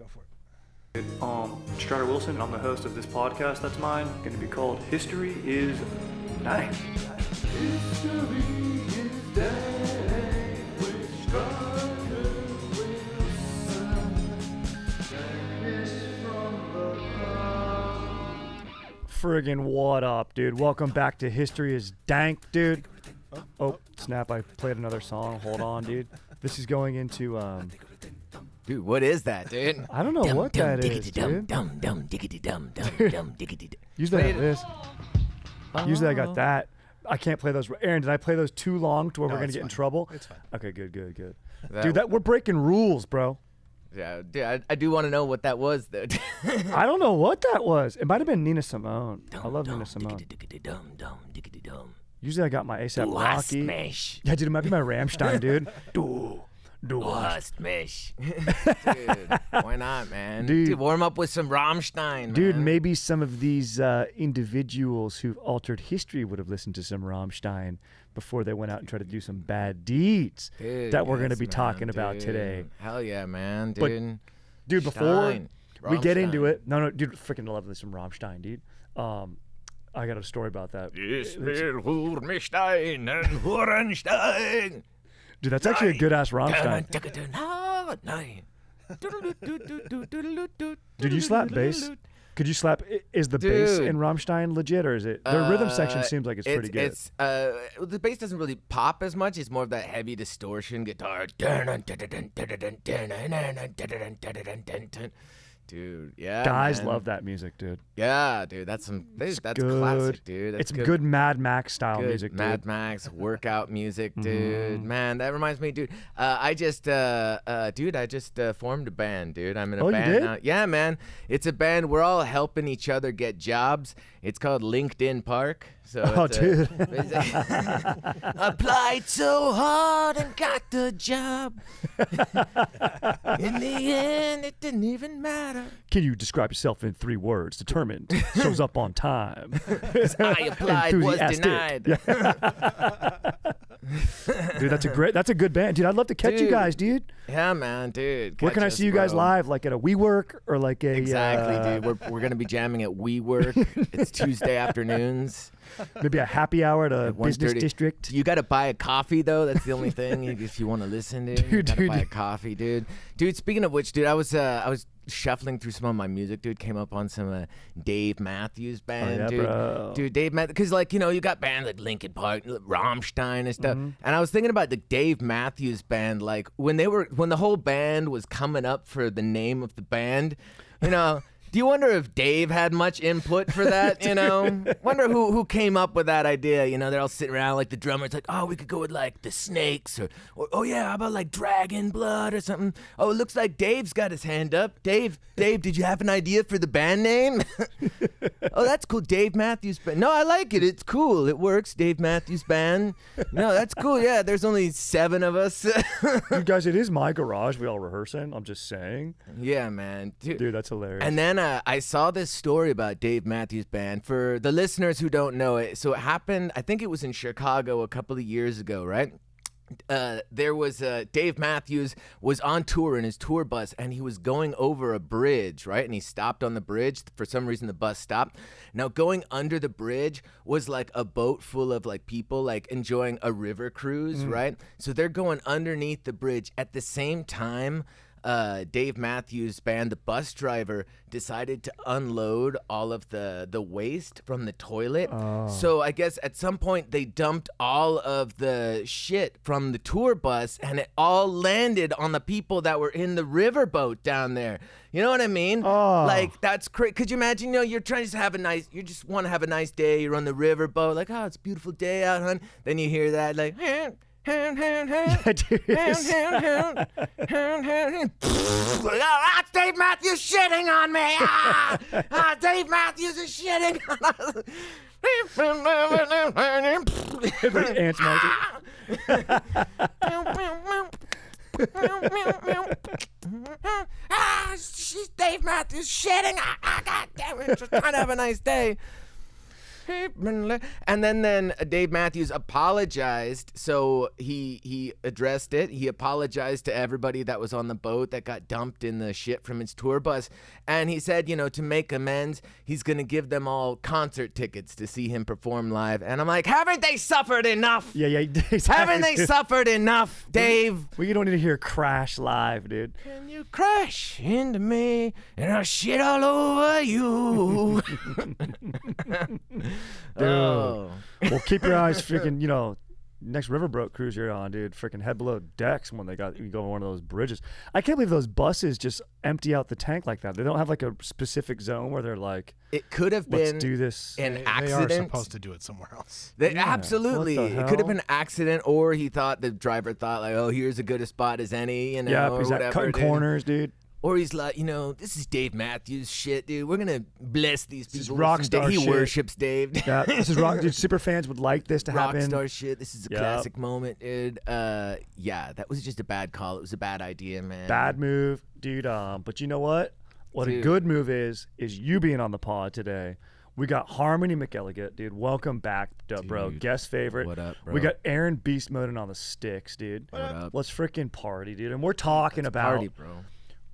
Go for it. Strider Wilson, and I'm the host of this podcast that's mine, going to be called History is Dank. History is Dank with Strider Wilson. Dankness from the past. Friggin' what up, dude? Welcome back to History is Dank, dude. Oh, snap, I played another song. Hold on, dude. This is going into, Dude, what is that, dude? I don't know what that is, dude. Usually I have this. Usually I got that. I can't play those. Aaron, did I play those too long to where we're going to get in trouble? It's fine. Okay, good. Dude, we're breaking rules, bro. Yeah, dude, I do want to know what that was, though. I don't know what that was. It might have been Nina Simone. I love Nina Simone. Usually I got my A$AP Rocky. Yeah, dude, it might be my Rammstein, dude. Dude, why not, man? Dude, warm up with some Rammstein, man. Dude, maybe some of these individuals who've altered history would have listened to some Rammstein before they went out and tried to do some bad deeds that we're going to be talking about today. Hell yeah, man, dude. But, dude, before we get into it, no, dude, freaking love some Rammstein, dude. I got a story about that. Dude, that's actually a good-ass Rammstein. Dude, you slap bass? Could you slap? Is the bass in Rammstein legit, or is it? Their rhythm section seems like it's pretty good. The bass doesn't really pop as much. It's more of that heavy distortion guitar. Dude, yeah, guys man. Love that music, dude. Yeah, dude, that's classic, dude. It's good Mad Max style music, dude. Mad Max workout music, dude. Man, that reminds me, dude. I just formed a band, dude. I'm in a band you did? now. Yeah, man. It's a band. We're all helping each other get jobs. It's called LinkedIn Park. So dude. Applied so hard and got the job. In the end, it didn't even matter. Can you describe yourself in 3 words? Determined. Shows up on time. I applied, was denied. Dude, that's a good band. Dude, I'd love to catch you guys, dude. Yeah, man, dude. Where can I see you guys live? Like at a WeWork or like a... Exactly, dude. We're going to be jamming at WeWork. It's Tuesday afternoons. Maybe a happy hour at a business district. You got to buy a coffee, though. That's the only thing. If you want to listen, dude. You got to buy a coffee, dude. Dude, speaking of which, dude, I was shuffling through some of my music, dude. Came up on some Dave Matthews Band, dude. Bro. Dude, Dave Matthews, because like, you got bands like Linkin Park, Rammstein and stuff. And I was thinking about the Dave Matthews Band, like when the whole band was coming up for the name of the band, Do you wonder if Dave had much input for that, Wonder who came up with that idea, They're all sitting around like the drummer's like, oh, we could go with like the Snakes or oh yeah, how about like Dragon Blood or something? Oh, it looks like Dave's got his hand up. Dave, did you have an idea for the band name? Oh, that's cool, Dave Matthews Band. No, I like it. It's cool. It works, Dave Matthews Band. No, that's cool. Yeah, there's only 7 of us. You guys, it is my garage. We all rehearsing. I'm just saying. Yeah, man. Dude, that's hilarious. And then I saw this story about Dave Matthews Band. For the listeners who don't know it, so it happened, I think it was in Chicago a couple of years ago, right? There was Dave Matthews was on tour in his tour bus, and he was going over a bridge, right? And he stopped on the bridge. For some reason, the bus stopped. Now, going under the bridge was like a boat full of like people like enjoying a river cruise, right? So they're going underneath the bridge. At the same time, Dave Matthews Band, the bus driver, decided to unload all of the waste from the toilet. So I guess at some point they dumped all of the shit from the tour bus, and it all landed on the people that were in the riverboat down there. You know what I mean? Like, that's crazy. Could you imagine, you're trying to have you just want to have a nice day. You're on the riverboat, like, oh, it's a beautiful day out, hon. Then you hear that, like, that's Dave Matthews shitting on me. Dave Matthews is shitting on us. Ants marching. She's Dave Matthews shitting. God damn it, just trying to have a nice day. And then Dave Matthews apologized. So he addressed it. He apologized to everybody that was on the boat that got dumped in the shit from his tour bus. And he said, to make amends, he's going to give them all concert tickets to see him perform live. And I'm like, haven't they suffered enough? Yeah, exactly. Haven't they suffered enough, Dave? Well, you don't need to hear Crash live, dude. Can you crash into me and I'll shit all over you? Dude. Oh. Well, keep your eyes freaking, next riverboat cruise you're on, dude, freaking head below decks when you go on one of those bridges. I can't believe those buses just empty out the tank like that. They don't have like a specific zone where they're like, it could have let's been do this. an They accident. are supposed to do it somewhere else. Absolutely. What the It could have hell? been an accident, or the driver thought like, oh, here's a good a spot as any, Yeah, or he's whatever. cutting dude. corners, dude. Or he's like, this is Dave Matthews shit, dude. We're gonna bless these This is people. rock with star he shit. worships Dave. Yeah, this is rock, dude. Super fans would like this to Rock happen. star shit. This is a Yep. classic moment, dude. Yeah, that was just a bad call. It was a bad idea, man. Bad move, dude. But you know what? What a Dude. good move is you being on the pod today. We got Harmony McElligott, dude. Welcome back, bro. Dude, Guest favorite. what up, bro? We got Aaron Beast Modin on the sticks, dude. What up? Let's freaking party, dude. And we're talking about. Party, bro.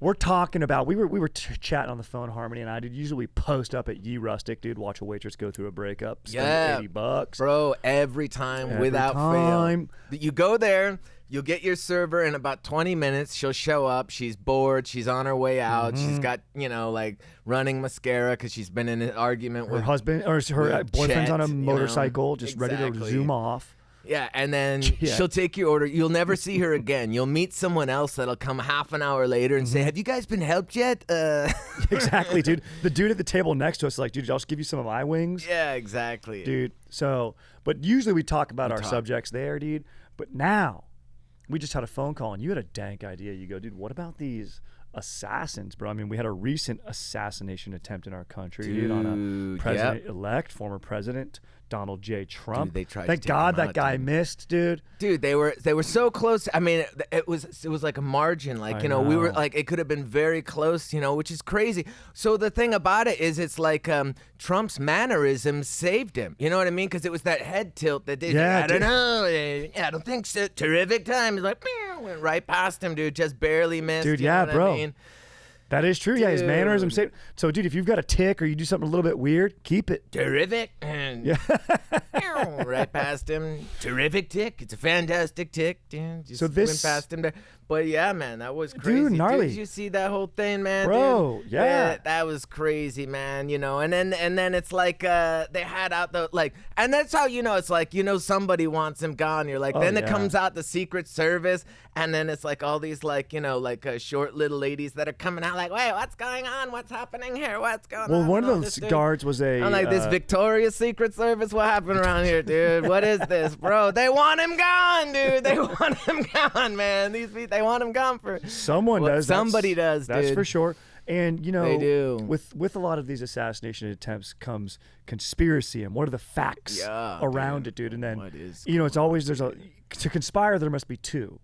We're talking about. We were chatting on the phone, Harmony and I. Did usually post up at Ye Rustic, dude. Watch a waitress go through a breakup. Spend $80, Bro, every time Every without time. fail. You go there, you'll get your server in about 20 minutes. She'll show up. She's bored. She's on her way out. She's got, like running mascara because she's been in an argument Her with husband or her with boyfriend's on a Chet, motorcycle, just ready to Exactly. zoom off. Yeah, and then Yeah. she'll take your order. You'll never see her again. You'll meet someone else that'll come half an hour later and say, have you guys been helped yet? Exactly, dude. The dude at the table next to us is like, dude, I'll just give you some of my wings. Yeah, exactly. Dude. So, but usually we talk about our subjects there, dude. But now, we just had a phone call and you had a dank idea. You go, dude, what about these assassins, bro? I mean, we had a recent assassination attempt in our country, dude, on a Dude, president-elect, former president, Donald J. Trump. Dude, they tried to Thank take God him that out, guy dude. missed, dude. Dude, they were so close. I mean, it was like a margin. Like, I we were know. like, it could have been very close, which is crazy. So the thing about it is, it's like Trump's mannerisms saved him. You know what I mean? Because it was that head tilt that did. Yeah, I don't dude. know. I don't think so. Terrific time. He's like, meow, went right past him, dude. Just barely missed. Dude, you yeah, know what bro. I mean? That is true. Yeah, his mannerism Dude. saved. So, dude, if you've got a tick or you do something a little bit weird, keep it. Terrific. And right past him. Terrific tick. It's a fantastic tick. Dude. Just So this- went past him there. But yeah, man, that was crazy. gnarly. Did you see that whole thing, man? Bro, dude? yeah. That was crazy, man. And then it's like they had out the and that's how it's like somebody wants him gone. You're like, Oh, then it yeah. comes out the Secret Service, and then it's like all these short little ladies that are coming out like, wait, what's going on? What's happening here? What's going on? Well, one And of all those this, dude. guards was a. I'm like, this Victoria's Secret Service? What happened around here, dude? What is this, bro? They want him gone, dude. They want him gone, man. These people, they want him gone for. Someone Well, does. somebody does, That's dude. for sure. And They do. with a lot of these assassination attempts comes conspiracy and what are the facts Yeah, around dude. it, dude. And then What is it's always to conspire there must be two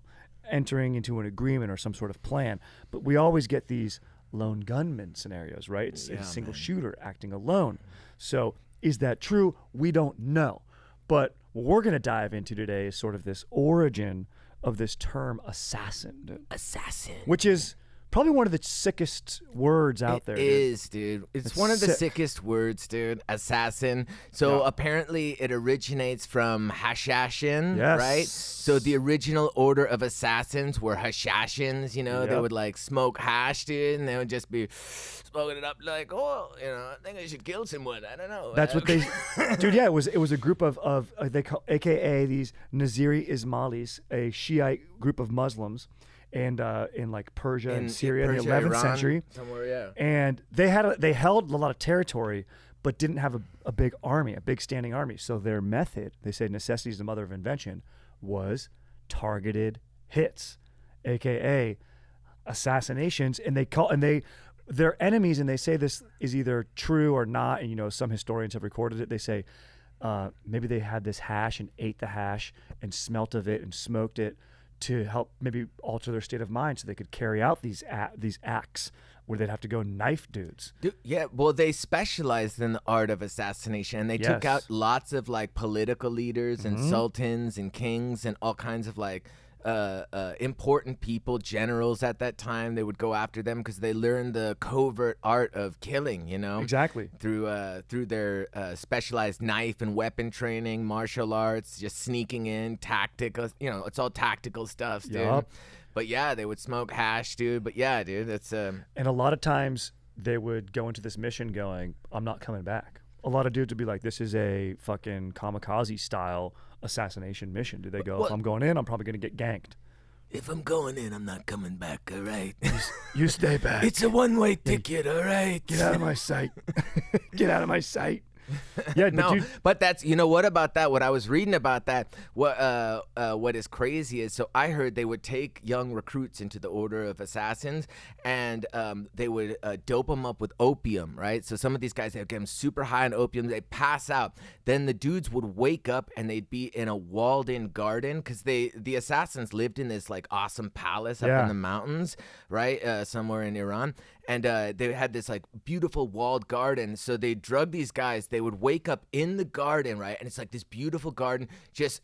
entering into an agreement or some sort of plan. But we always get these lone gunman scenarios, right? It's a single shooter acting alone. So is that true? We don't know. But what we're gonna dive into today is sort of this origin of this term assassin, dude. Assassin. Which is probably one of the sickest words out there. It is, dude. It's one of the sick. sickest words, dude. Assassin. So Yeah. apparently it originates from Hashashin, Yes. right? So the original order of assassins were Hashashins, They Yep. would smoke hash, dude, and they would just be smoking it up like, oh, I think I should kill someone. I don't know. That's what they, dude. Yeah, it was a group of they call AKA these Naziri Ismailis, a Shiite group of Muslims, and in like Persia and Syria in the Persia, 11th Iran, century. somewhere, yeah. And they held a lot of territory, but didn't have a big army, a big standing army. So their method, they say necessity is the mother of invention, was targeted hits, AKA assassinations. And they're enemies, and they say this is either true or not. And some historians have recorded it. They say maybe they had this hash and ate the hash and smelt of it and smoked it to help maybe alter their state of mind so they could carry out these acts where they'd have to go knife dudes. Yeah, well, they specialized in the art of assassination, and they took Yes. out lots of like political leaders and sultans and kings and all kinds of like important people, generals at that time. They would go after them because they learned the covert art of killing, you know? Exactly. Through their specialized knife and weapon training, martial arts, just sneaking in, tactical, you know, it's all tactical stuff, dude. Yup. But yeah, they would smoke hash, dude. But yeah, dude, that's And a lot of times they would go into this mission going, I'm not coming back. A lot of dudes would be like, this is a fucking kamikaze style assassination mission. Do they go, if I'm going in, I'm probably going to get ganked. if I'm going in, I'm not coming back, all right? You stay back. It's a one-way ticket, all right? Get out of my sight. Get out of my sight. Yeah, No, but that's, you know, what about that? What I was reading about that, what is crazy is, so I heard they would take young recruits into the Order of Assassins, and they would dope them up with opium, right? So some of these guys, they'd get them super high on opium, they pass out. Then the dudes would wake up and they'd be in a walled-in garden, because the assassins lived in this like awesome palace up in the mountains, right? Somewhere in Iran. And they had this like beautiful walled garden. So they drug these guys. They would wake up in the garden, right? And it's like this beautiful garden, just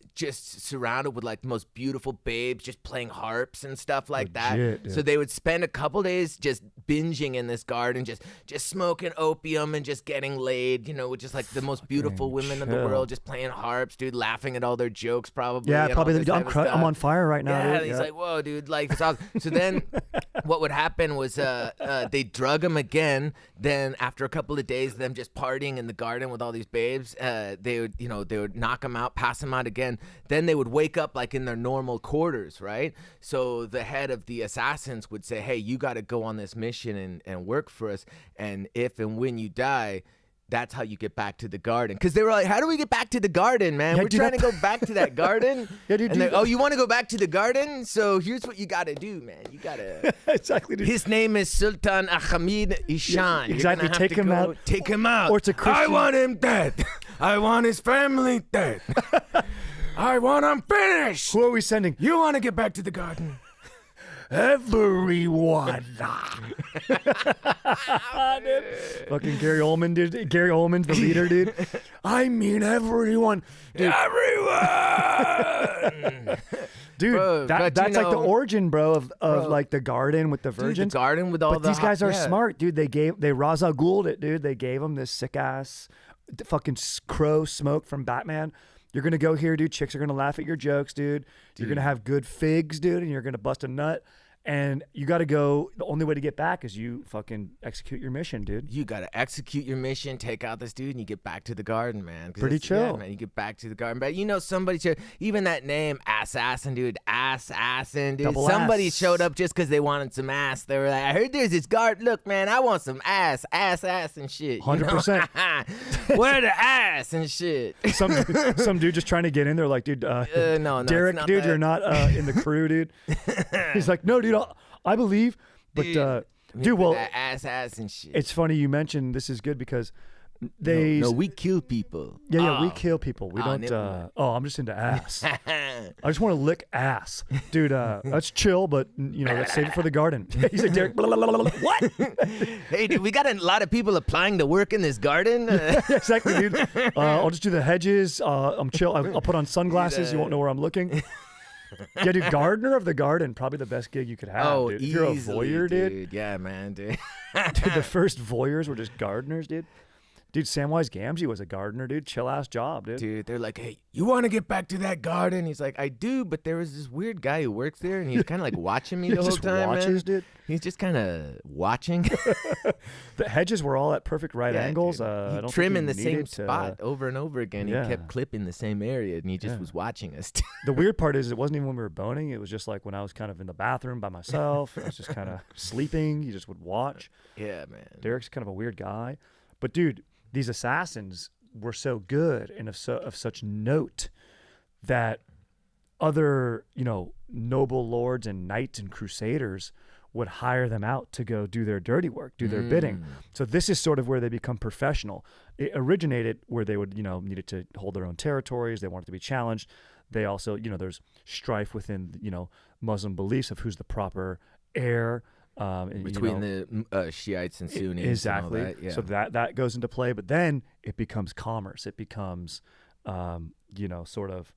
surrounded with like the most beautiful babes, just playing harps and stuff like that. Dude. So they would spend a couple days just binging in this garden, just smoking opium and just getting laid, you know, with just like the most beautiful women in the world, just playing harps, dude, laughing at all their jokes, probably. Yeah, and probably. all this type of stuff. I'm on fire right now. Yeah, dude. he's like, whoa, dude, like, it's awesome. So then what would happen was they drug him again. Then after a couple of days of them just partying in the garden with all these babes, they would knock him out, pass him out again. Then they would wake up like in their normal quarters, right? So the head of the assassins would say, hey, you got to go on this mission and work for us. And if and when you die, that's how you get back to the garden. Because they were like, how do we get back to the garden, man? Yeah, We're dude, trying to go back to that garden. Yeah, dude, And they're, dude. oh, you want to go back to the garden? So here's what you got to do, man. You got to... Exactly. Dude. His name is Sultan Ahmed Ishan. You're exactly. gonna have Take to him go out. Take him out. Or it's a I Christian- want him dead. I want his family dead. I want him finished. Who are we sending? You want to get back to the garden? Everyone. Fucking Gary Oldman, dude. Gary Oldman's the leader, dude. I mean everyone. Dude. Everyone. Dude, Bro, but that's you like the know- origin, bro, of like the garden with the Dude, the virgins. garden with all But the... these guys are yeah. smart, dude. They Ra's al Ghul'd it, dude. They gave him this sick ass fucking crow smoke from Batman. You're gonna go here, dude. Chicks are gonna laugh at your jokes, dude. You're gonna have good figs, dude, and you're gonna bust a nut. And you got to go. The only way to get back is you fucking execute your mission, dude. You gotta execute your mission, take out this dude, and you get back to the garden, man. 'Cause Pretty it's- yeah, chill. man. You get back to the garden, but you know somebody should. Even that name, assassin, dude, assassin, dude. Double Somebody ass. showed up just because they wanted some ass. They were like, I heard there's this guard. Look, man, I want some ass and shit. 100%. Where the ass and shit? Some dude just trying to get in there, like, dude, No, it's Derek, not dude, that. you're not in the crew, dude. He's like, no, dude, I believe, but dude, well, that ass and shit. it's funny you mentioned this is good because they no, we kill people. we kill people. We don't. never I'm just into ass. I just want to lick ass, dude. That's chill, but let's save it for the garden. He's like, Derek, blah, blah, blah, blah, blah. What? Hey, dude, we got a lot of people applying to work in this garden. Exactly, dude. I'll just do the hedges. I'm chill. I'll put on sunglasses. You won't know where I'm looking. Yeah, dude, gardener of the garden, probably the best gig you could have, Oh, dude. If easily, you're a voyeur, dude. Yeah, man, dude. Dude, the first voyeurs were just gardeners, dude. Dude, Samwise Gamgee was a gardener, dude. Chill ass job, dude. Dude, they're like, hey, you want to get back to that garden? He's like, I do, but there was this weird guy who works there, and he's kind of like watching me the whole just time, watches, man. dude. He's just kind of watching. The hedges were all at perfect right Yeah, angles. dude. I He'd don't trim think in the he same needed to- spot over and over again. Yeah. He kept clipping the same area, and he just Yeah. was watching us. The weird part is it wasn't even when we were boning. It was just like when I was kind of in the bathroom by myself. I was just kind of sleeping. You just would watch. Yeah, man. Derek's kind of a weird guy. But, dude, these assassins were so good and of such note that other, noble lords and knights and crusaders would hire them out to go do their dirty work, do their bidding. So this is sort of where they become professional. It originated where they would, needed to hold their own territories. They wanted to be challenged. They also, there's strife within, Muslim beliefs of who's the proper heir Between the Shiites and Sunnis. Exactly. And all that, yeah. So that goes into play, but then it becomes commerce. It becomes, sort of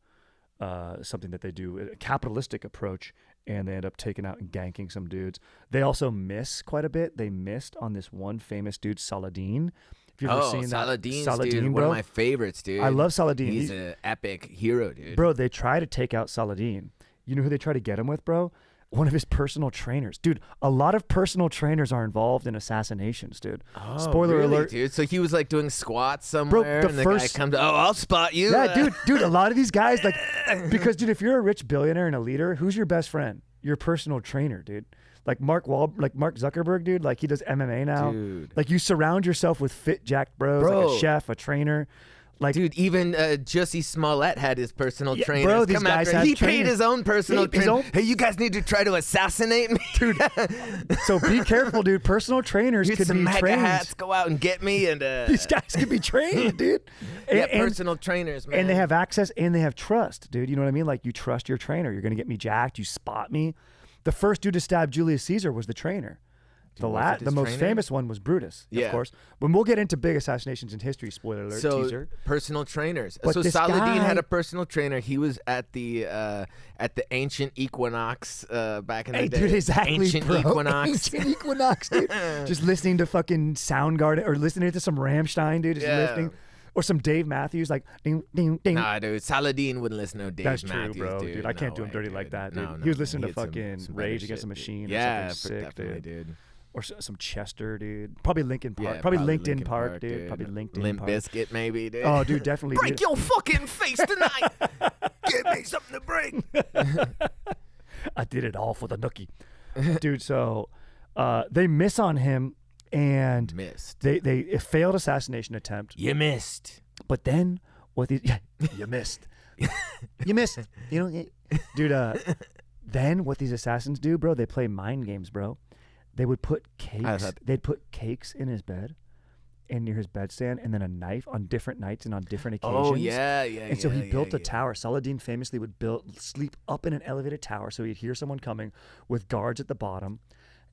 something that they do, a capitalistic approach, and they end up taking out and ganking some dudes. They also miss quite a bit. They missed on this one famous dude, Saladin. Have you ever seen Saladin's Saladin, dude, bro? one of my favorites, dude. I love Saladin. He's an epic hero, dude. Bro, they try to take out Saladin. You know who they try to get him with, bro? One of his personal trainers. Dude, a lot of personal trainers are involved in assassinations, dude. Oh, Spoiler really, alert. dude. So he was like doing squats somewhere, the and the first- guy comes, I'll spot you. Yeah, dude, a lot of these guys, like, because, dude, if you're a rich billionaire and a leader, who's your best friend? Your personal trainer, dude. Like Mark Zuckerberg, dude, like he does MMA now. Dude. Like you surround yourself with fit jacked bros, like Bro. a chef, a trainer. Like, Dude, even Jussie Smollett had his personal trainers. bro, these come guys after him. have He paid trainers. his own personal His trainer. own- Hey, you guys need to try to assassinate me. dude. So be careful, dude. Personal trainers Here's could some be MAGA trained. hats. Go out and get me. And These guys could be trained, dude. yeah, personal trainers, man. And they have access and they have trust, dude. You know what I mean? Like you trust your trainer. You're gonna get me jacked. You spot me. The first dude to stab Julius Caesar was the trainer. The was it the his most trainer? famous one was Brutus, Yeah. of course. When we'll get into big assassinations in history, spoiler alert, So teaser. personal trainers. But So this Saladin guy- had a personal trainer. He was at the ancient equinox back in the Hey, day. dude, exactly, Ancient bro. equinox. Ancient equinox, dude. Just listening to fucking Soundgarden or listening to some Rammstein, dude. Just Yeah. lifting. Or some Dave Matthews, like ding, ding, ding. Nah, dude, Saladin wouldn't listen to Dave That's true, Matthews, bro, dude. dude. I can't No do him way, dirty like dude. that, dude. No, He was no, listening to had some- fucking some better Rage Against the shit, Machine dude. or Yeah, something sick, definitely, dude. dude. Or some Chester, dude. Probably Linkin Park. Yeah, probably LinkedIn Linkin Park, dude. Probably LinkedIn Limp Park. Bizkit, maybe, dude. Oh, dude, definitely. Break dude. your fucking face tonight. Give me something to break. I did it all for the nookie, dude. So they miss on him, and Missed. they a failed assassination attempt. You missed. But then what these you missed, you missed. You know, dude. Then what these assassins do, bro? They play mind games, bro. They would put cakes. They'd put cakes in his bed, and near his bedstand, and then a knife on different nights and on different occasions. Oh, yeah. And so he built a tower. Saladin famously would sleep up in an elevated tower, so he'd hear someone coming with guards at the bottom,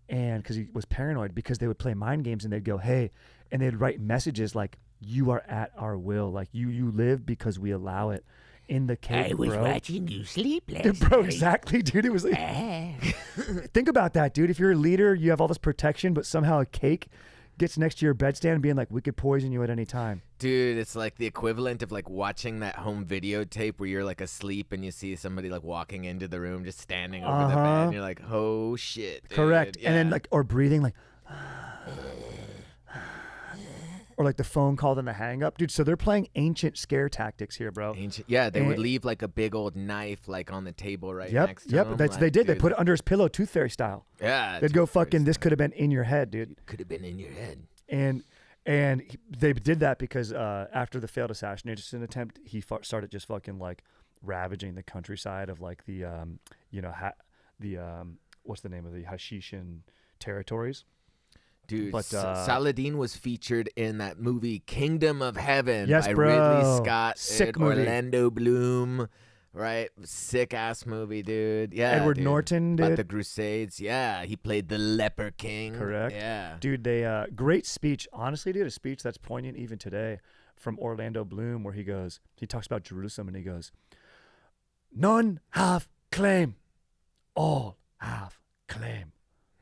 and because he was paranoid, because they would play mind games and they'd go, "Hey," and they'd write messages like, "You are at our will," like you live because we allow it. In the cave, bro. watching you sleep last Bro, exactly, dude. It was like, think about that, dude. If you're a leader, you have all this protection, but somehow a cake gets next to your bedstand being like, we could poison you at any time. Dude, it's like the equivalent of like watching that home videotape where you're like asleep and you see somebody like walking into the room just standing over the bed and you're like, oh shit. Dude. Correct. Yeah. And then like, or breathing like, or like the phone call, then the hang up. Dude, so they're playing ancient scare tactics here, bro. Ancient, yeah, they would And- leave like a big old knife like on the table right Yep, next to yep. them. That's like, they did. They dude, put it under his pillow, Tooth Fairy style. Yeah. They'd go Tooth Fairy fucking, this style. could have been in your head, dude. Could have been in your head. And they did that because after the failed assassination attempt, he started just fucking like ravaging the countryside of like the what's the name of the Hashishan territories. Dude, But, Saladin was featured in that movie Kingdom of Heaven Yes, by bro. Ridley Scott. Sick and movie. Orlando Bloom, right? Sick ass movie, dude. Yeah. Edward dude. Norton About did. the Crusades. Yeah, he played the Leper King. Correct. Yeah. Dude, they great speech. Honestly, dude, a speech that's poignant even today from Orlando Bloom, where he talks about Jerusalem, and he goes, "None have claim, all have claim."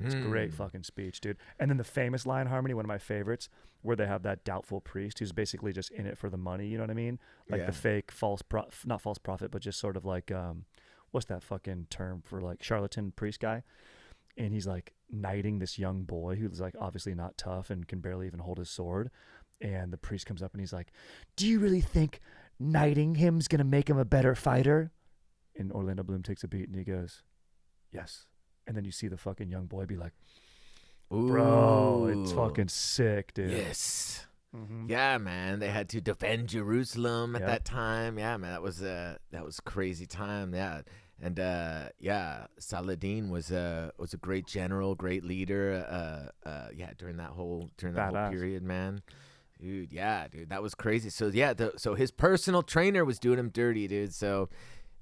It's a great fucking speech, dude. And then the famous line harmony, one of my favorites, where they have that doubtful priest who's basically just in it for the money. You know what I mean? Like Yeah. the fake not false prophet, but just sort of like what's that fucking term for like charlatan priest guy? And he's like knighting this young boy who's like obviously not tough and can barely even hold his sword. And the priest comes up and he's like, "Do you really think knighting him's gonna make him a better fighter?" And Orlando Bloom takes a beat and he goes, "Yes." And then you see the fucking young boy be like, "Bro, it's Ooh. fucking sick, dude." Yes. Mhm. Yeah, man. They had to defend Jerusalem at Yep. that time. Yeah, man. That was crazy time. Yeah. And yeah, Saladin was a great general, great leader. Yeah, during that whole Badass. period, man. Dude, yeah, dude, that was crazy. So yeah, so his personal trainer was doing him dirty, dude. So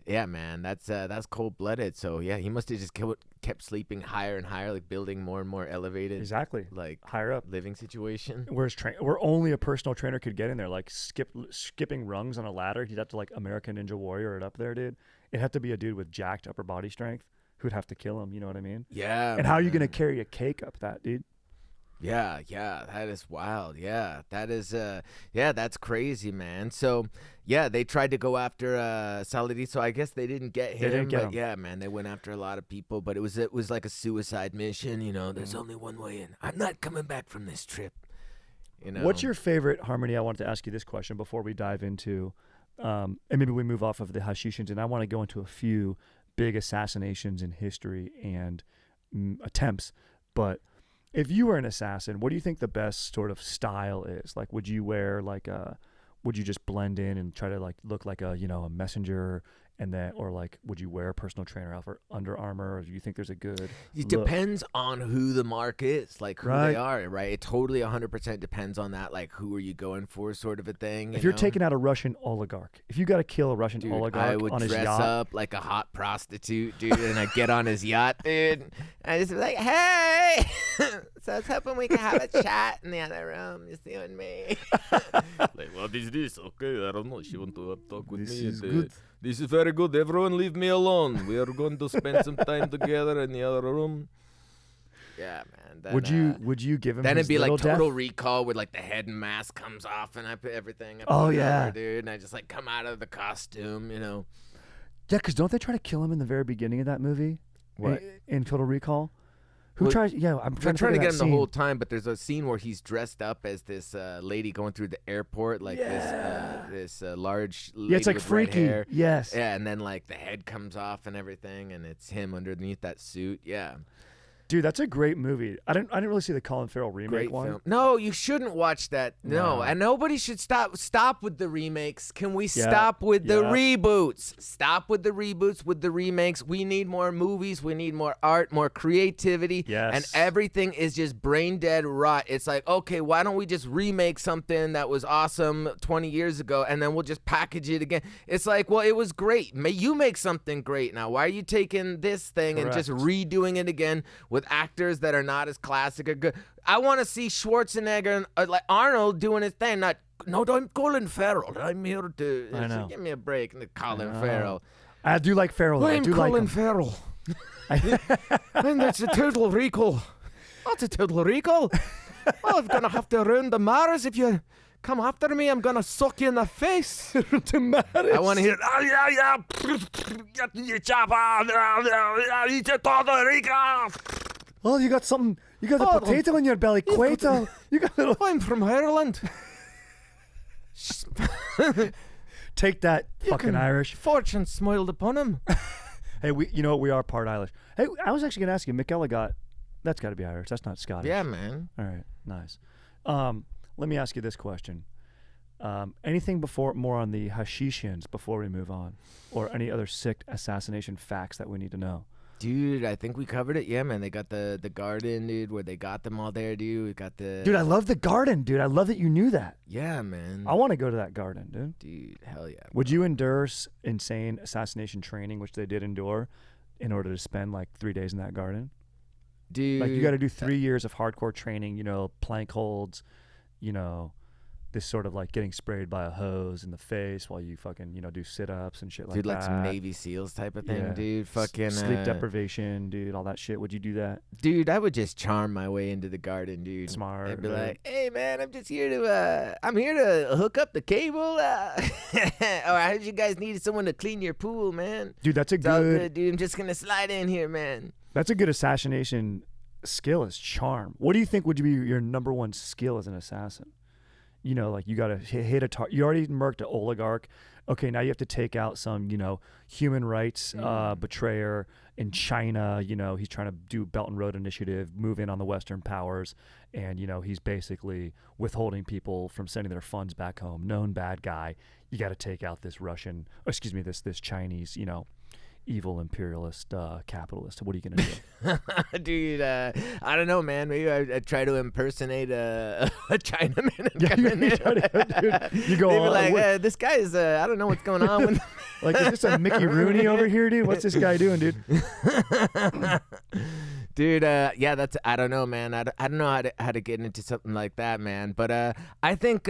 yeah, man, that's cold blooded. So yeah, he must have just kept sleeping higher and higher, like building more and more elevated, Exactly. like Higher up. living situation. Where only a personal trainer could get in there, like skipping rungs on a ladder. He'd have to like American Ninja Warrior it up there, dude. It'd have to be a dude with jacked upper body strength who'd have to kill him. You know what I mean? Yeah. And how are you gonna carry a cake up that, dude? Yeah, that is wild. Yeah, that is, that's crazy, man. So, yeah, they tried to go after Saladin, so I guess they didn't get him. didn't get him. Yeah, man, they went after a lot of people, but it was like a suicide mission. You know, there's only one way in. I'm not coming back from this trip. You know. What's your favorite Harmony? I wanted to ask you this question before we dive into, and maybe we move off of the Hashishans, and I want to go into a few big assassinations in history and attempts, but. If you were an assassin, what do you think the best sort of style is? Like, would you wear would you just blend in and try to like look like a messenger, and then, or like, would you wear a personal trainer outfit, Under Armour, or do you think there's a good It look? depends on who the mark is, like who Right. they are, right? It totally 100% depends on that, like who are you going for, sort of a thing. If you're know? taking out a Russian oligarch, if you got to kill a Russian Dude, oligarch I would on his dress yacht, up like a hot prostitute, dude, and I get on his yacht, dude. And I just be like, hey, so I was hoping we could have a chat in the other room, just you and me. Like, what is this? Okay, I don't know. She want to talk with This me. is good. This is very good. Everyone leave me alone. We are going to spend some time together in the other room. Yeah, man. Then, would you give him? Then his it'd be like little Total death? Recall, where like the head and mask comes off, and I put everything. Oh, Over, yeah. dude. And I just like come out of the costume, you know. Yeah, because don't they try to kill him in the very beginning of that movie? What? In Total Recall? Who Well, tries? Yeah, I'm They're trying to get him that the scene. whole time, but there's a scene where he's dressed up as this lady going through the airport, like this large lady Yeah, it's like with red freaky. hair. Yes. Yeah, and then like the head comes off and everything, and it's him underneath that suit. Yeah, Dude, that's a great movie. I didn't really see the Colin Farrell remake great one. film. No, you shouldn't watch that. No, No. and nobody should stop with the remakes. Can we Yeah, stop with the yeah. reboots? Stop with the reboots, with the remakes. We need more movies. We need more art, more creativity. Yes. And everything is just brain dead rot. It's like, okay, why don't we just remake something that was awesome 20 years ago, and then we'll just package it again? It's like, well, it was great. May you make something great now. Why are you taking this thing and just Correct. redoing it again with actors that are not as classic or good? I want to see Schwarzenegger and like Arnold doing his thing. No, I'm Colin Farrell. I'm here to I know. give me a break. Colin know. Farrell. I do like Farrell. Though. I I'm do like Colin him. Farrell. And that's a total recall. What's a total recall? Well, I'm gonna have to ruin the Mars if you come after me. I'm gonna suck you in the face. I want to hear. Oh yeah. Oh, you got something. You got a Oh, potato in your belly, Quato. You got a little. I'm from Ireland. Take that, fucking Irish. Fortune smiled upon him. Hey, you know what? We are part Irish. Hey, I was actually gonna ask you, McElligott. That's got to be Irish. That's not Scottish. Yeah, man. All right. Nice. Let me ask you this question. Anything more on the Hashishans before we move on, or any other sick assassination facts that we need to know? Dude, I think we covered it. Yeah, man. They got the garden, dude, where they got them all there, dude. We got the. Dude, I love the garden, dude. I love that you knew that. Yeah, man. I want to go to that garden, dude. Dude, hell yeah. Would you endure insane assassination training, which they did endure, in order to spend like 3 days in that garden? Dude. Like you got to do 3 years of hardcore training, plank holds, this sort of like getting sprayed by a hose in the face while you fucking, do sit-ups and shit like Dude, that. like some Navy SEALs type of thing, Yeah. dude. Fucking sleep deprivation, dude, all that shit. Would you do that? Dude, I would just charm my way into the garden, dude. Smart, I'd be right? like, "Hey, man, I'm just here to, I'm here to hook up the cable. Or I heard you guys needed someone to clean your pool, man. Dude, that's a It's all good good, dude. I'm just gonna slide in here, man." that's a good assassination skill is charm. What do you think would be your number one skill as an assassin? Like you got to hit a target. You already murked an oligarch. Okay, now you have to take out some, human rights betrayer in China. He's trying to do Belt and Road Initiative, move in on the Western powers, and he's basically withholding people from sending their funds back home. Known bad guy. You got to take out this Russian, this Chinese, evil imperialist capitalist. What are you gonna do? Dude, I don't know, man. Maybe I try to impersonate a Chinaman. And Yeah, come in there. you go They be all- like, this guy is, I don't know what's going on with Like, is this a Mickey Rooney over here, dude? What's this guy doing, dude? Dude, yeah, that's, I don't know, man. I don't know how to get into something like that, man. But I think,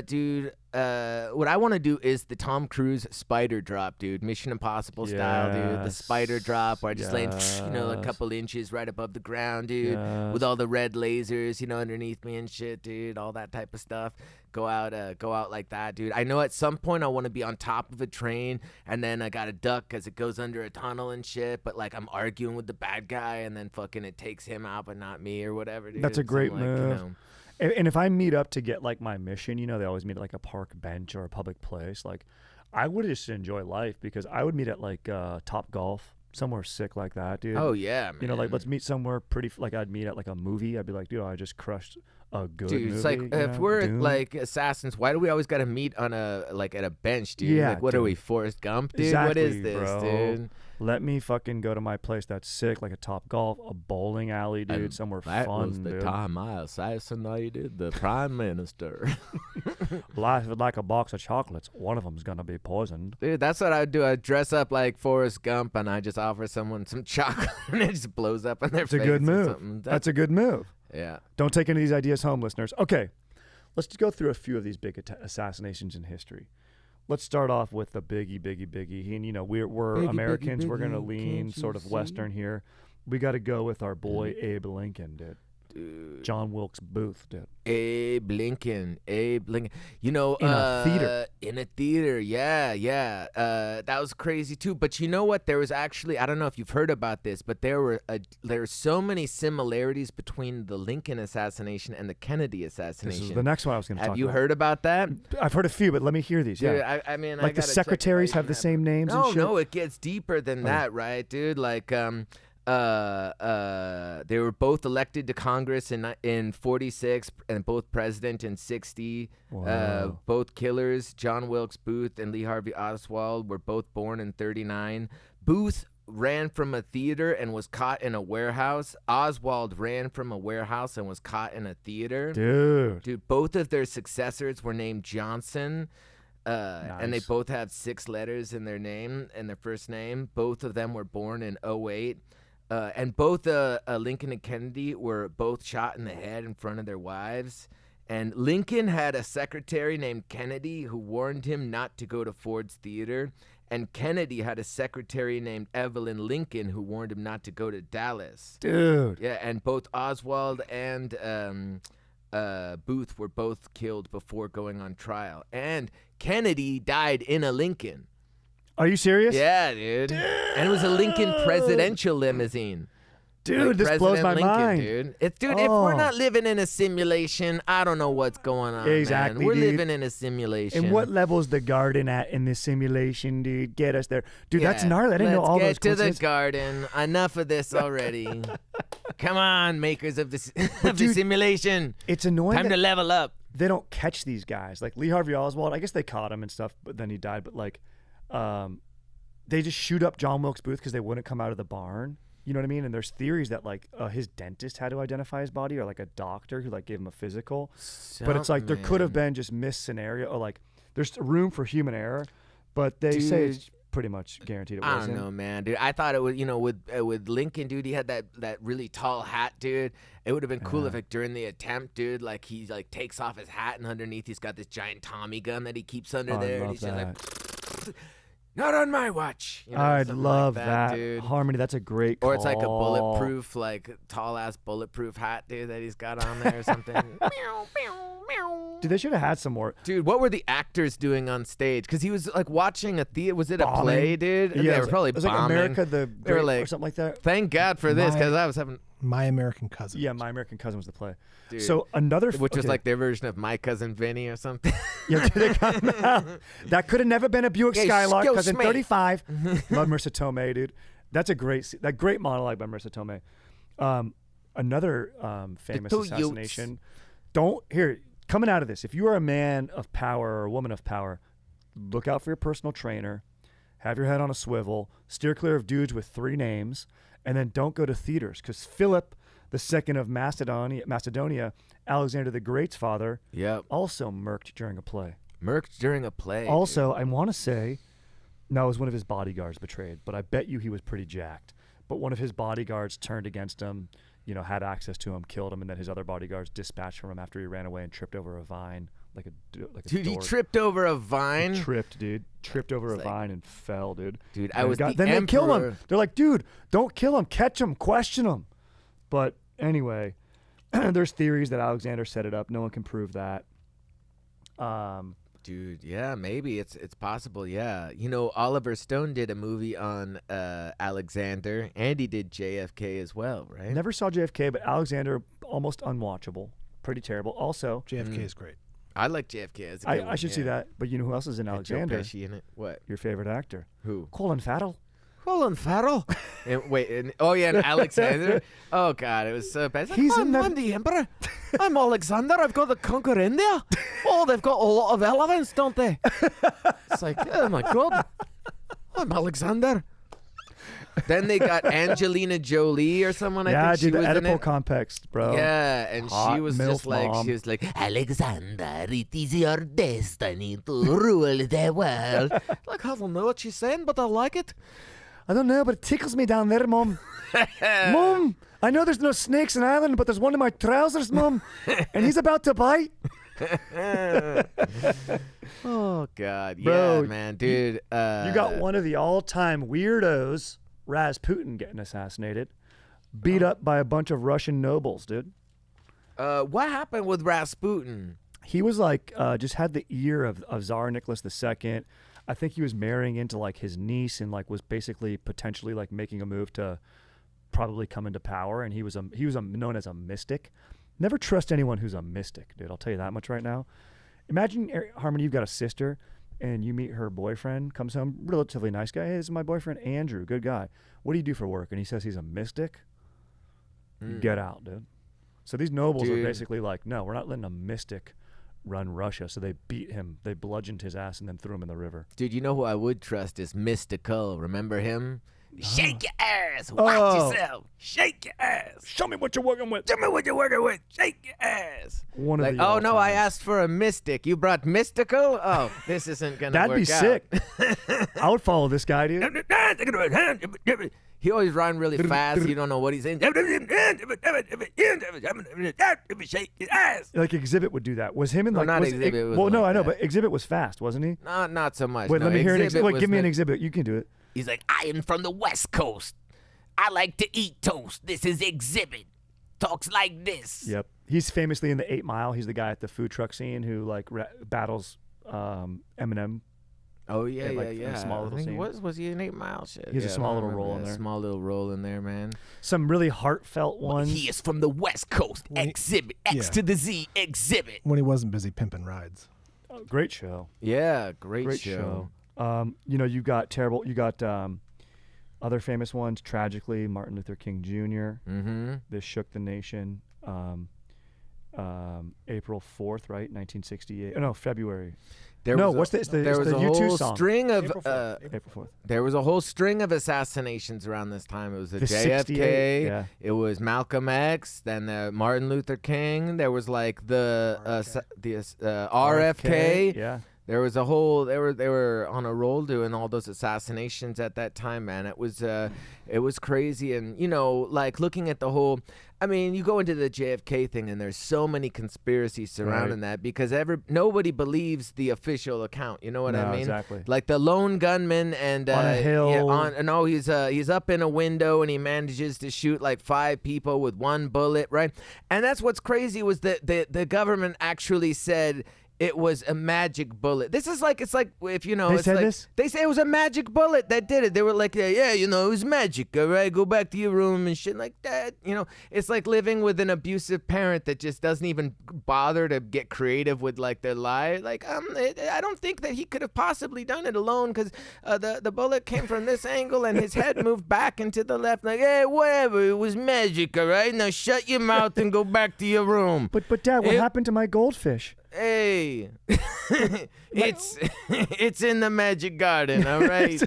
dude, what I want to do is the Tom Cruise spider drop, dude. Mission Impossible style, dude. The Yes. spider drop where I just land, a Yes. couple inches right above the ground, dude, Yes. with all the red lasers, underneath me and shit, dude. All that type of stuff. Go out like that, dude. I know at some point I want to be on top of a train, and then I gotta duck because it goes under a tunnel and shit. But like I'm arguing with the bad guy, and then fucking it takes him out, but not me or whatever, dude. That's a great So, like, move. And if I meet up to get like my mission, they always meet at like a park bench or a public place. Like, I would just enjoy life because I would meet at like Top Golf, somewhere sick like that, dude. Oh yeah, man. Like let's meet somewhere pretty. Like I'd meet at like a movie. I'd be like, dude, I just crushed a good movie. Dude, it's like if we're Dune. like assassins, why do we always gotta meet on a at a bench, dude? Yeah, like what are dude. we, Forrest Gump, dude? Exactly, What is this, bro. dude? Let me fucking go to my place that's sick, like a Top Golf, a bowling alley, dude, And somewhere that fun, was the dude. time I assassinated the prime minister. Life is like a box of chocolates. One of them's gonna be poisoned. Dude, that's what I'd do. I'd dress up like Forrest Gump and I just offer someone some chocolate and it just blows up in their It's a face. good or move. something. That's a good move. Yeah. Don't take any of these ideas home, listeners. Okay, let's just go through a few of these big assassinations in history. Let's start off with the biggie. And we're Biggie, Americans. biggie, We're gonna biggie, lean can't sort you of see? Western here. We got to go with our boy Abe Lincoln, dude. Dude. John Wilkes Booth, dude. Abe Lincoln. In a theater. In a theater, yeah. That was crazy too. But you know what? There was actually, I don't know if you've heard about this, but there were so many similarities between the Lincoln assassination and the Kennedy This assassination. is the next one I was going to talk Have you about. heard about that? I've heard a few, but let me hear these. Dude, Yeah. I mean, I Like the gotta check if secretaries I have even the same names and shit? No, it gets deeper than that, right, dude? Like, they were both elected to Congress in 46 and both president in 60. Wow. Both killers, John Wilkes Booth and Lee Harvey Oswald, were both born in 39. Booth ran from a theater and was caught in a warehouse. Oswald ran from a warehouse and was caught in a theater. Dude. Both of their successors were named Johnson. And they Nice. both have 6 letters in their name and their first name. Both of them were born in 08. And both Lincoln and Kennedy were both shot in the head in front of their wives. And Lincoln had a secretary named Kennedy who warned him not to go to Ford's Theater. And Kennedy had a secretary named Evelyn Lincoln who warned him not to go to Dallas. Dude. Yeah, and both Oswald and Booth were both killed before going on trial. And Kennedy died in a Lincoln. Are you serious? Yeah, dude. And it was a Lincoln presidential limousine. Dude, Like this blows President my Lincoln, mind. dude. Dude, if we're Oh. not living in a simulation, I don't know what's going on. Exactly, man. We're dude. living in a simulation. And what level's the garden at in this simulation, dude? Get us there. Dude, that's Yeah, gnarly. I didn't know all those Let's get to the coincidences. garden. Enough of this already. Come on, makers of the dude, simulation. It's annoying Time that to level up. they don't catch these guys. Like Lee Harvey Oswald, I guess they caught him and stuff, but then he died. But like, they just shoot up John Wilkes Booth because they wouldn't come out of the barn. You know what I mean? And there's theories that like his dentist had to identify his body, or like a doctor who like gave him a physical. But it's like there could have been just missed scenario, or like there's room for human error, but they say it's pretty much guaranteed it I wasn't. don't know, man, dude. I thought it would, with Lincoln, dude. He had that really tall hat, dude. It would have been cool if, like, during the attempt, dude, like he like takes off his hat and underneath he's got this giant Tommy gun that he keeps under Oh, I there, and love he's just that. like, not on my watch. I'd something love like that, dude. Harmony. That's a great call. Or it's like a bulletproof, like tall ass bulletproof hat, dude, that he's got on there or something. Dude, they should have had some more. Dude, what were the actors doing on stage? Because he was like watching a theater. Was it a Bombing. play, dude? Yeah, they it were was probably it was bombing. like America the They were Great, like- or something like that. Thank God for this, My- because I was having, My American Cousin. Yeah, My American Cousin was the play. Dude. So another, which was okay. like their version of My Cousin Vinny or something. Yeah, did it come out? That could have never been a Buick Hey, Skylark because in excuse me. 35, love Marissa Tomei, dude. That's a great monologue by Marissa Tomei. Another famous two assassination. Coming out of this, if you are a man of power or a woman of power, look out for your personal trainer. have your head on a swivel, steer clear of dudes with 3 names, and then don't go to theaters because Philip II of Macedonia, Alexander the Great's father, also murked during a play. Murked during a play. Also, I want to say, no, it was one of his bodyguards betrayed, but I bet you he was pretty jacked. But one of his bodyguards turned against him, had access to him, killed him, and then his other bodyguards dispatched from him after he ran away and tripped over a vine. Dude, he tripped over a vine? Tripped over a vine and fell, dude. Dude, then they kill him. They're like, dude, don't kill him. Catch him. Question him. But anyway, there's theories that Alexander set it up. No one can prove that. Dude, yeah, maybe it's possible. Yeah, Oliver Stone did a movie on Alexander, and he did JFK as well, right? Never saw JFK, but Alexander almost unwatchable, pretty terrible. Also, JFK is great. I like JFK. As a good I should see that. But you know who else is in Alexander? Joe Pesci in it. What? Your favorite actor? Who? Colin Farrell. Colin Farrell. And Alexander. Oh God, it was so bad. Like, I'm the Emperor. I'm Alexander. I've got to conquer India. Oh, they've got a lot of elephants, don't they? It's like, oh my God, I'm Alexander. Then they got Angelina Jolie or someone. I think she the was in Oedipal it. complex, bro. Yeah, and Hot she was MILF just like, mom. she was like, Alexander, it is your destiny to rule the world. Like, I don't know what she's saying, but I like it. I don't know, but it tickles me down there, Mom. Mom, I know there's no snakes in Ireland, but there's one in my trousers, Mom, and he's about to bite. Oh God, Bro, yeah, man, dude. You got one of the all-time weirdos, Rasputin, getting assassinated, beat up by a bunch of Russian nobles, dude. What happened with Rasputin? He was like, just had the ear of Tsar Nicholas II. I think he was marrying into like his niece and like was basically potentially like making a move to probably come into power. And he was known as a mystic. Never trust anyone who's a mystic, dude. I'll tell you that much right now. Imagine, Harmony, you've got a sister and you meet her boyfriend, comes home, relatively nice guy. Hey, this is my boyfriend, Andrew, good guy. What do you do for work? And he says he's a mystic. Get out, dude. So these nobles are basically like, no, we're not letting a mystic run Russia. So they beat him. They bludgeoned his ass and then threw him in the river. Dude, you know who I would trust is Mystical. Remember him? Shake your ass. Watch yourself. Shake your ass. Show me what you're working with. Show me what you're working with. Shake your ass. One of like, the oh no, I all-time. asked for a mystic. You brought Mystical? Oh, this isn't gonna That'd work be out. sick. I would follow this guy, dude. He always run really fast. You don't know what he's saying. Shake your ass. Like Exhibit would do that. Was him in No, like not was Exhibit, it was well, no, like I know, that. but Exhibit was fast, wasn't he? Not so much. Wait, no, let me hear an Exhibit. Wait, was give me an not- Exhibit. You can do it. He's like, I am from the West Coast. I like to eat toast. This is Exhibit. Talks like this. Yep. He's famously in the 8 Mile. He's the guy at the food truck scene who like battles Eminem. Oh yeah, Yeah, like, yeah, in a yeah. small I little think scene. was he an 8 Mile? Shit. He has a Yeah, small I little remember role in that there. Small little role in there, man. Some really heartfelt ones. He is from the West Coast. Exhibit. X to the Z. Exhibit. When he wasn't busy pimping rides. Oh, great show. Yeah, great show. You got terrible. You got other famous ones. Tragically, Martin Luther King Jr. Mm-hmm. This shook the nation. April 4th, right? 1968. Oh, no, February. There No, was a- what's this? There It's was the a U2 whole song. string of April 4th. April 4th. there was a whole string of assassinations around this time. It was the The JFK. 68, yeah. It was Malcolm X. Then Martin Luther King. There was like the RFK. Yeah. There was a whole. They were on a roll doing all those assassinations at that time, man. It was crazy, and like looking at the whole. I mean, you go into the JFK thing, and there's so many conspiracies surrounding that because nobody believes the official account. You know what I No, mean? exactly. Like the lone gunman and On a hill. Yeah, he's up in a window and he manages to shoot like 5 people with 1 bullet, right? And that's what's crazy was that the government actually said. It was a magic bullet. This is like, it's like if They it's said like, this? They say it was a magic bullet that did it. They were like, yeah, it was magic. All right, go back to your room and shit like that. It's like living with an abusive parent that just doesn't even bother to get creative with like their lie. Like, I don't think that he could have possibly done it alone because the bullet came from this angle and his head moved back into the left. Like, hey, whatever, it was magic. All right, now shut your mouth and go back to your room. But Dad, what happened to my goldfish? Hey, it's in the magic garden, all right?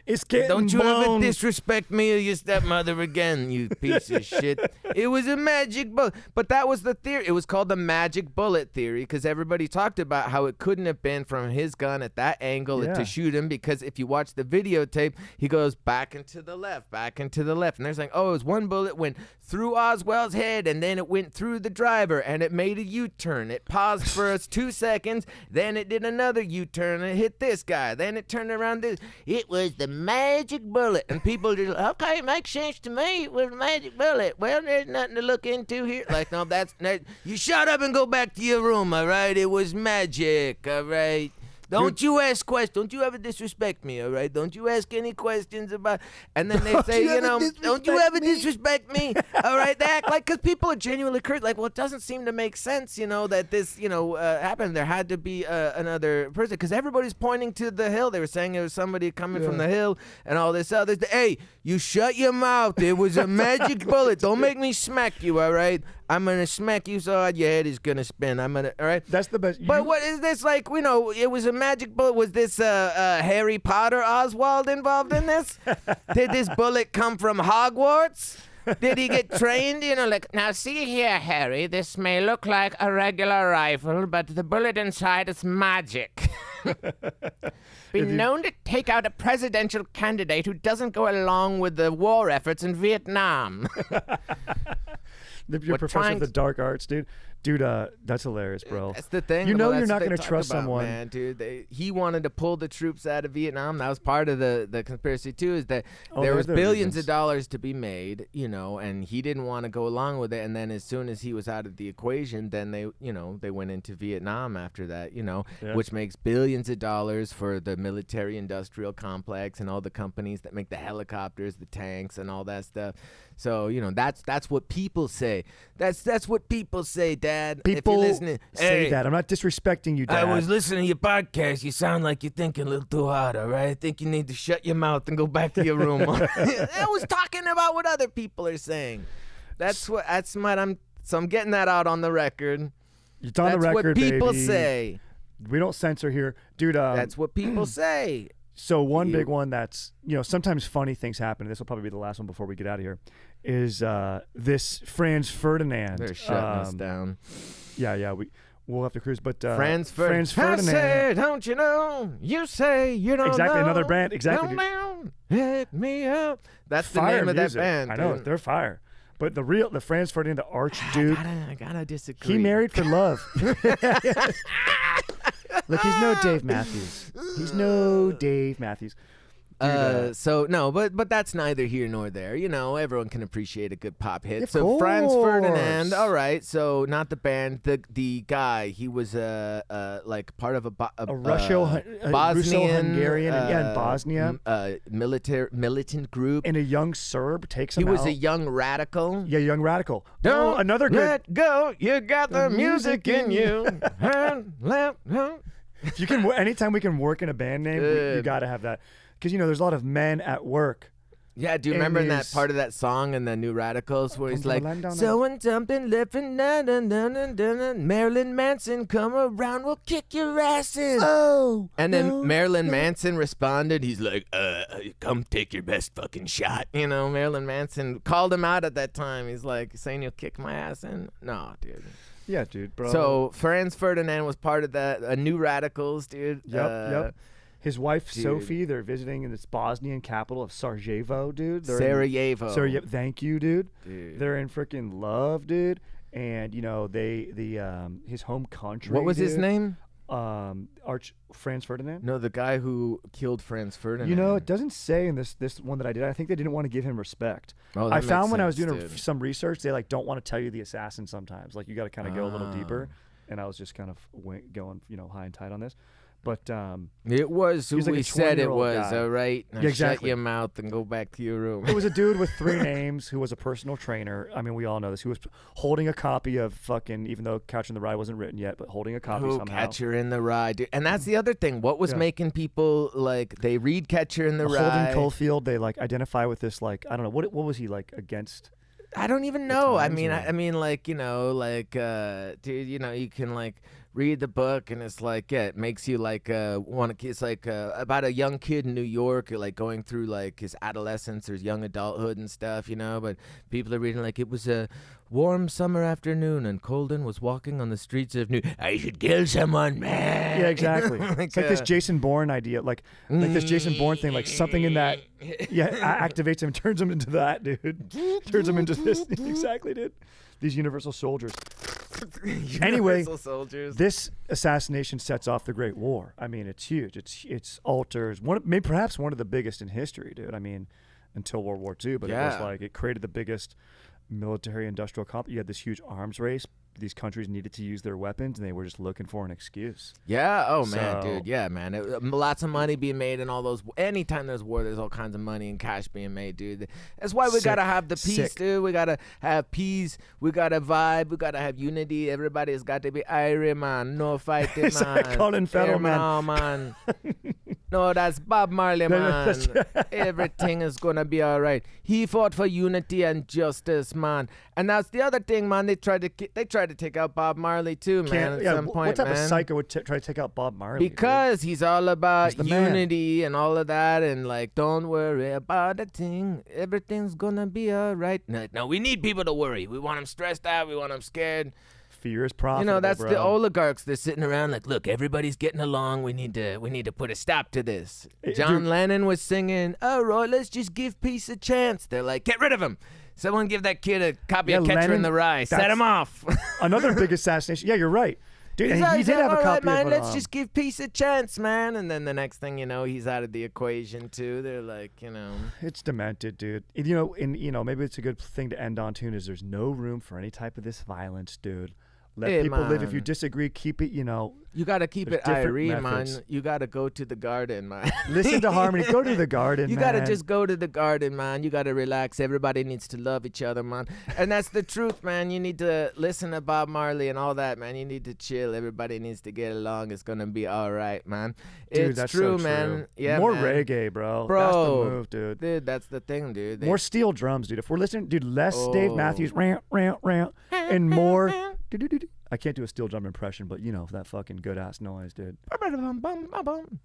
it's getting Don't you blown. ever disrespect me or your stepmother again, you piece of shit. It was a magic bullet. But that was the theory. It was called the magic bullet theory because everybody talked about how it couldn't have been from his gun at that angle Yeah. to shoot him, because if you watch the videotape, he goes back and to the left, back and to the left. And they're saying, oh, it was one bullet went through Oswald's head and then it went through the driver and it made a U-turn. It paused for us 2 seconds, then it did another U-turn and it hit this guy. Then it turned around this. It was the magic bullet. And people just, okay, it makes sense to me. It was a magic bullet. Well, there's nothing to look into here. Like, no, you shut up and go back to your room, all right? It was magic, all right? Don't you ask questions. Don't you ever disrespect me, all right? Don't you ask any questions about... And then they say, don't you ever disrespect me, all right? They act like... Because people are genuinely curious. Like, well, it doesn't seem to make sense, that this, happened. There had to be another person. Because everybody's pointing to the hill. They were saying it was somebody coming from the hill and all this other... Hey, you shut your mouth. It was a magic bullet. Don't make me smack you, all right? I'm going to smack you so hard your head is going to spin. I'm going to... All right? That's the best. But what is this like? It was a magic bullet. Was this Harry Potter Oswald involved in this? Did this bullet come from Hogwarts? Did he get trained? Now see here, Harry. This may look like a regular rifle, but the bullet inside is magic. Been known to take out a presidential candidate who doesn't go along with the war efforts in Vietnam. Your professor of the dark arts, dude. Dude, that's hilarious, bro. That's the thing. You're that's not what going they to talk trust about, someone. man, dude. He wanted to pull the troops out of Vietnam. That was part of the conspiracy too. Is that there was billions of dollars to be made, and he didn't want to go along with it. And then as soon as he was out of the equation, then they went into Vietnam after that, which makes billions of dollars for the military-industrial complex and all the companies that make the helicopters, the tanks, and all that stuff. So that's what people say. That's what people say, Dad. People if you're listening, say that. I'm not disrespecting you, Dad. I was listening to your podcast. You sound like you're thinking a little too hard, all right? I think you need to shut your mouth and go back to your room. I was talking about what other people are saying. So I'm getting that out on the record. It's on the record, That's what people baby. say. We don't censor here. Dude, that's what people say. So one big one that's, sometimes funny things happen, and this will probably be the last one before we get out of here, is this Franz Ferdinand. They're shutting us down. Yeah, we'll have to cruise, but Franz Ferdinand. I say, don't you know? You say you don't exactly, know. another band. Exactly. Come down, hit me up. That's Fire the name of music. that band. I know, dude. they're fire. But the Franz Ferdinand, the archduke, I gotta disagree. he married for love. Look, he's no Dave Matthews. But that's neither here nor there. Everyone can appreciate a good pop hit. Of so Franz course. Ferdinand, all right. So not the band, the guy. He was like part of a Bosnian, Russo-Hungarian, in Bosnia, militant group. and a young Serb takes him He was out. a young radical. Yeah, young radical. Don't another good. let go. You got the music in you. If you can, anytime we can work in a band name, you got to have that, because there's a lot of men at work. Yeah, do you remember in that part of that song in the New Radicals where he's like, so and something living, Marilyn Manson, come around, we'll kick your asses. Oh. And then Marilyn Manson responded, he's like, come take your best fucking shot. Marilyn Manson called him out at that time. He's like, saying you'll kick my ass in? No, dude. Yeah, dude, bro. So Franz Ferdinand was part of that, New Radicals, dude. Yep. His wife, dude. Sophie, they're visiting in this Bosnian capital of Sarajevo, dude. Sarajevo. Thank you, dude. Dude. They're in freaking love, dude. And, his home country. What was his name? Franz Ferdinand. No, the guy who killed Franz Ferdinand. It doesn't say in this one that I did. I think they didn't want to give him respect. Oh, that I makes found when I was sense, doing dude. some research, they don't want to tell you the assassin sometimes. Like, you got to kind of go a little deeper. And I was just kind of going, high and tight on this. But it was who he was like we a said it 20-year-old was, guy. all right? Now Yeah, exactly. Shut your mouth and go back to your room. it was a dude with 3 names who was a personal trainer. I mean, we all know this. Who was holding a copy of fucking, even though Catcher in the Rye wasn't written yet, but holding a copy Oh, somehow. Catcher in the Rye, dude. And that's the other thing. What was making people, they read Catcher in the Rye? Holden Caulfield, they, identify with this, I don't know, what was he, against? I don't even know. times, dude, you can, read the book, and it's like, yeah, it makes you like want to. It's like about a young kid in New York, like going through like his adolescence or his young adulthood and stuff, you know. But people are reading like it was a warm summer afternoon, and Colden was walking on the streets of New. I should kill someone, man. Yeah, exactly. It's like this Jason Bourne idea, like this Jason Bourne thing, like something in that, activates him, turns him into that, dude. Turns him into this. Exactly, dude. These universal soldiers. Anyway, soldiers. This assassination sets off the Great War. I mean, it's huge. It's alters maybe perhaps one of the biggest in history, dude. I mean, until World War II, but it was like it created the biggest military-industrial complex. You had this huge arms race. These countries needed to use their weapons, and they were just looking for an excuse. Yeah. Oh man, dude. Yeah, man. Lots of money being made in all those. Anytime there's war, there's all kinds of money and cash being made, dude. That's why we gotta have the peace, dude. We gotta have peace. We gotta vibe. We gotta have unity. Everybody's got to be Irie, man. No fighting, man. Colin Farrell, man. No, that's Bob Marley, man. Everything is gonna be all right. He fought for unity and justice, man. And that's the other thing, man. They tried to take out Bob Marley too, man. At some point, what type man. of psycho would try to take out Bob Marley? Because he's all about unity man. and all of that, and like, don't worry about a thing. Everything's gonna be all right. No, we need people to worry. We want them stressed out. We want them scared. Fear is profitable. You know, that's bro. the oligarchs. They're sitting around like, look, everybody's getting along. We need to put a stop to this. John Lennon was singing, "Oh, Roy, let's just give peace a chance." They're like, get rid of him. Someone give that kid a copy of Catcher Lennon, in the Rye. Set him off. Another big assassination. Yeah, you're right. Dude, he did have a all copy right, man, of it. let's just give peace a chance, man. And then the next thing you know, he's out of the equation too. They're like, you know, it's demented, dude. Maybe it's a good thing to end on too. Is there's no room for any type of this violence, dude. Let people live. If you disagree, keep it. You gotta keep it Irene, man. methods. You gotta go to the garden, man. Listen to Harmony. Go to the garden. You man. gotta just go to the garden, man. You gotta relax. Everybody needs to love each other, man. And that's the truth, man. You need to listen to Bob Marley and all that, man. You need to chill. Everybody needs to get along. It's gonna be all right, man. Dude, it's that's true, so man. true. Yeah, more man. reggae, bro. Bro, that's the move, dude. Dude, that's the thing, dude. More steel drums, dude. If we're listening, dude, less Dave Matthews, rant, and more. I can't do a steel drum impression, but that fucking good ass noise, dude.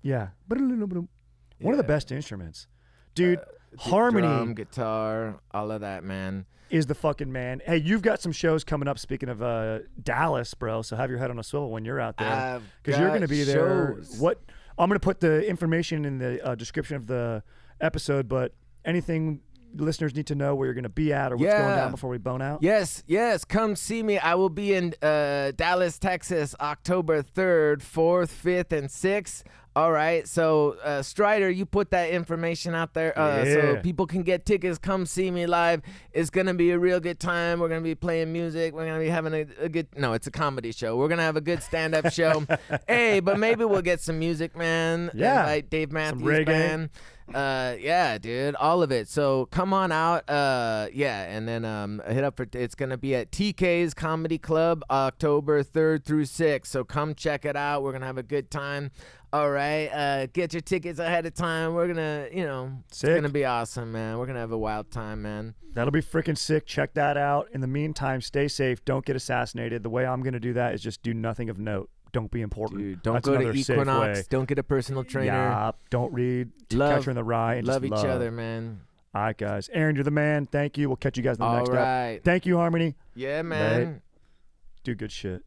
Yeah. One of the best instruments. Dude, harmony. Drum, guitar, all of that, man. Is the fucking man. Hey, you've got some shows coming up, speaking of Dallas, bro, so have your head on a swivel when you're out there. Because you're going to be there. I'm going to put the information in the description of the episode, but anything listeners need to know where you're going to be at or what's going down before we bone out? Yes, come see me. I will be in Dallas, Texas, October 3rd, 4th, 5th, and 6th. All right, so Strider, you put that information out there so people can get tickets. Come see me live. It's going to be a real good time. We're going to be playing music. We're going to be having a good, no, it's a comedy show. We're going to have a good stand-up show. Hey, but maybe we'll get some music, man. Yeah. Invite Dave Matthews some reggae. Band. Yeah, dude, all of it. So come on out. And then hit up for it's gonna be at TK's Comedy Club October 3rd through 6th. So come check it out. We're gonna have a good time. All right, get your tickets ahead of time. We're gonna, it's gonna be awesome, man. We're gonna have a wild time, man. That'll be freaking sick. Check that out. In the meantime, stay safe. Don't get assassinated. The way I'm gonna do that is just do nothing of note. Don't be important. Dude, don't That's go to another safe Equinox. way. Don't get a personal trainer. Yeah, don't read Catcher in the Rye. And love just each other, man. All right, guys. Aaron, you're the man. Thank you. We'll catch you guys in the next All right. Thank you, Harmony. Yeah, man. Do good shit.